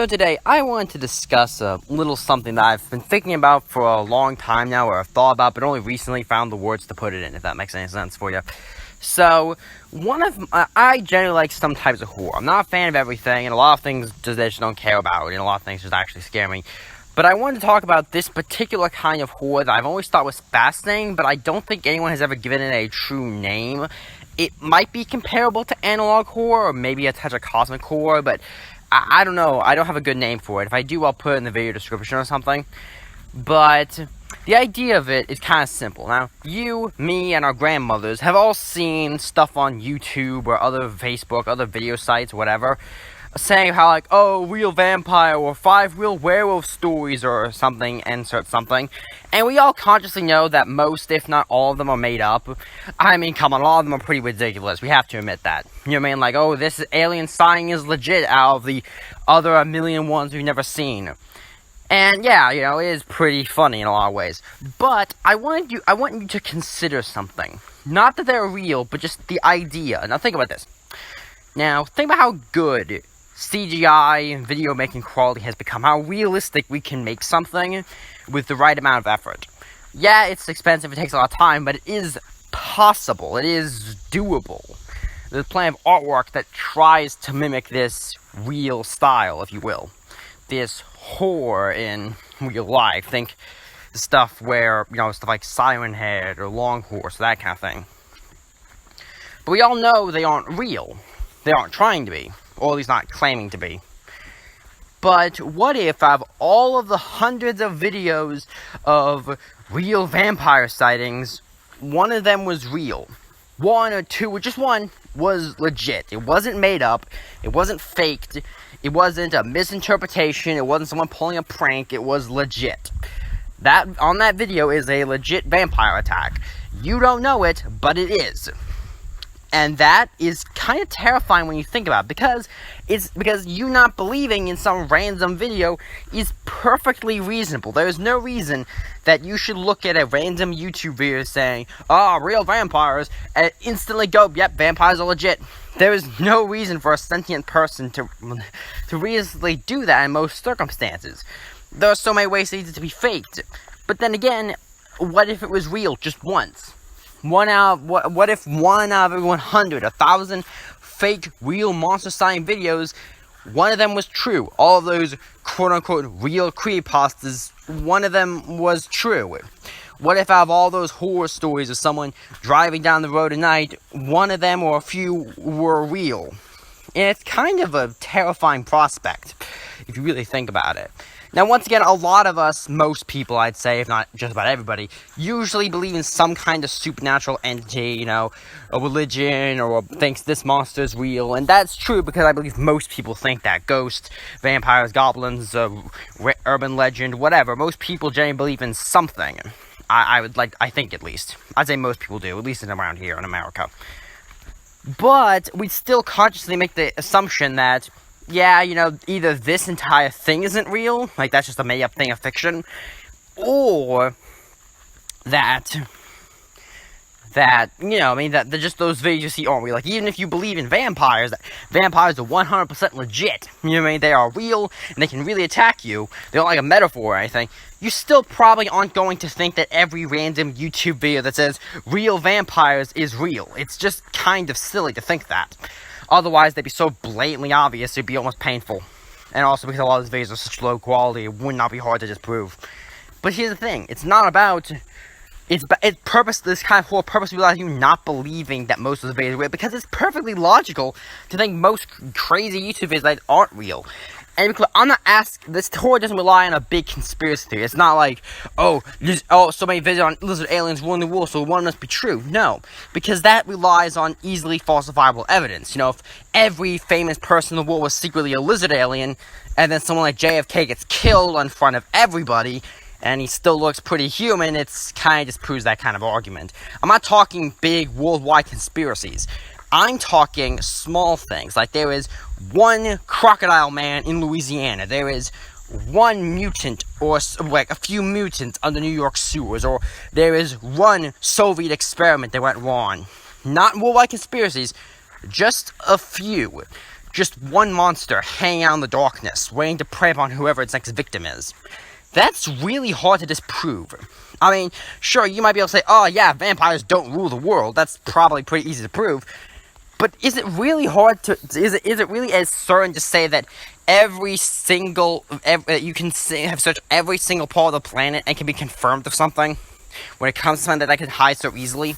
So today, I wanted to discuss a little something that I've been thinking about for a long time now, or I've thought about, but only recently found the words to put it in, if that makes any sense for you. So, I generally like some types of horror. I'm not a fan of everything, and a lot of things I just don't care about, and a lot of things just actually scare me. But I wanted to talk about this particular kind of horror that I've always thought was fascinating, but I don't think anyone has ever given it a true name. It might be comparable to analog horror, or maybe a touch of cosmic horror, but I don't know. I don't have a good name for it. If I do, I'll put it in the video description or something. But the idea of it is kind of simple. Now, you, me, and our grandmothers have all seen stuff on YouTube or other Facebook, other video sites, whatever, saying how, like, oh, real vampire or 5 real werewolf stories or something, insert something. And we all consciously know that most, if not all of them, are made up. I mean, come on, all of them are pretty ridiculous. We have to admit that. You know what I mean? Like, oh, this alien sighting is legit out of the other 1,000,000 ones we've never seen. And yeah, you know, it is pretty funny in a lot of ways. But I want you to consider something. Not that they're real, but just the idea. Now think about this. Now, think about how good CGI and video making quality has become, how realistic we can make something with the right amount of effort. Yeah, it's expensive, it takes a lot of time, but it is possible, it is doable. There's plenty of artwork that tries to mimic this real style, if you will. This horror in real life. Think stuff where, you know, stuff like Siren Head or Long Horse, that kind of thing. But we all know they aren't real. They aren't trying to be. Or at least not claiming to be. But what if, out of all of the hundreds of videos of real vampire sightings, one of them was real? One or two, or just one, was legit. It wasn't made up. It wasn't faked. It wasn't a misinterpretation. It wasn't someone pulling a prank. It was legit. That, on that video, is a legit vampire attack. You don't know it, but it is. And that is kind of terrifying when you think about it, because you not believing in some random video is perfectly reasonable. There is no reason that you should look at a random YouTube video saying, "Oh, real vampires," and instantly go, "Yep, vampires are legit." There is no reason for a sentient person to reasonably do that in most circumstances. There are so many ways for it to be faked. But then again, what if it was real just once? What if 1 out of every 100, 1,000 fake, real monster sighting videos, one of them was true? All of those quote-unquote real creepypastas, one of them was true. What if out of all those horror stories of someone driving down the road at night, one of them or a few were real? And it's kind of a terrifying prospect, if you really think about it. Now, once again, a lot of us, most people, I'd say, if not just about everybody, usually believe in some kind of supernatural entity, you know, a religion, or thinks this monster is real. And that's true because I believe most people think that. Ghosts, vampires, goblins, urban legend, whatever. Most people generally believe in something. I think at least. I'd say most people do, at least around here in America. But we still consciously make the assumption that, yeah, you know, either this entire thing isn't real, like that's just a made-up thing of fiction, or that, you know, I mean, that just those videos you see aren't real. Like, even if you believe in vampires, that vampires are 100% legit, you know what I mean, they are real, and they can really attack you, they're not like a metaphor or anything, you still probably aren't going to think that every random YouTube video that says real vampires is real. It's just kind of silly to think that. Otherwise, they'd be so blatantly obvious, it'd be almost painful. And also, because a lot of these videos are such low quality, it would not be hard to disprove. But here's the thing, it's not about... This kind of horror purposely realizes you not believing that most of the videos are real, because it's perfectly logical to think most crazy YouTube videos that aren't real. And because I'm not asking, this horror doesn't rely on a big conspiracy theory. It's not like, so many videos on lizard aliens ruling the world, so one must be true. No, because that relies on easily falsifiable evidence. You know, if every famous person in the world was secretly a lizard alien, and then someone like JFK gets killed in front of everybody, and he still looks pretty human, it's kind of just proves that kind of argument. I'm not talking big worldwide conspiracies. I'm talking small things, like there is one crocodile man in Louisiana, there is one mutant, or like a few mutants under New York sewers, or there is one Soviet experiment that went wrong. Not worldwide conspiracies, just a few. just one monster hanging out in the darkness, waiting to prey upon whoever its next victim is. That's really hard to disprove. I mean, sure, you might be able to say, oh yeah, vampires don't rule the world. That's probably pretty easy to prove. But is it really hard to, is it really as certain to say that you can have searched every single part of the planet and can be confirmed of something when it comes to something that can hide so easily?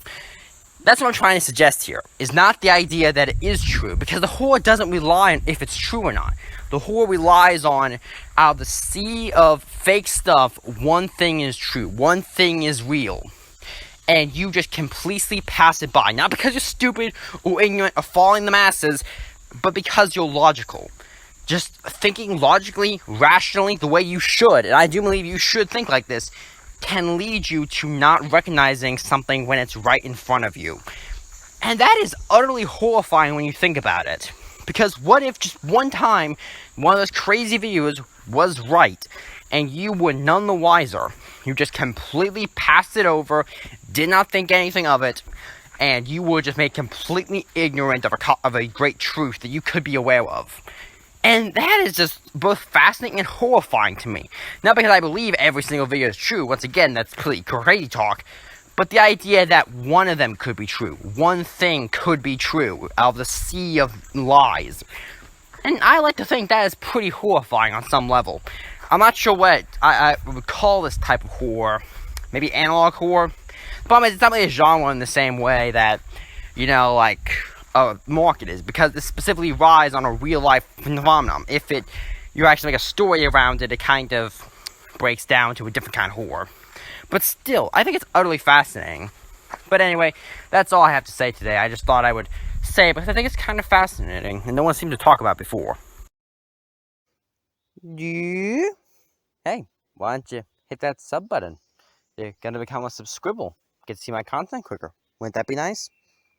That's what I'm trying to suggest here, is not the idea that it is true, because the horror doesn't rely on if it's true or not. The horror relies on, out of the sea of fake stuff, one thing is true, one thing is real. And you just completely pass it by, not because you're stupid or ignorant or following the masses, but because you're logical. Just thinking logically, rationally, the way you should, and I do believe you should think like this, can lead you to not recognizing something when it's right in front of you. And that is utterly horrifying when you think about it. Because what if just one time, one of those crazy videos was right, and you were none the wiser? You just completely passed it over, did not think anything of it, and you were just made completely ignorant of a great truth that you could be aware of. And that is just both fascinating and horrifying to me. Not because I believe every single video is true, once again, that's pretty crazy talk, but the idea that one of them could be true, one thing could be true, out of the sea of lies. And I like to think that is pretty horrifying on some level. I'm not sure what I would call this type of horror, maybe analog horror, but it's not really a genre in the same way that, like market is, because it specifically relies on a real life phenomenon. If you actually make a story around it, it kind of breaks down to a different kind of horror. But still, I think it's utterly fascinating. But anyway, that's all I have to say today. I just thought I would say it because I think it's kind of fascinating, and no one seemed to talk about it before. Yeah? Hey, why don't you hit that sub button? You're gonna become a subscribble. Get to see my content quicker. Wouldn't that be nice?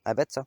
I bet so.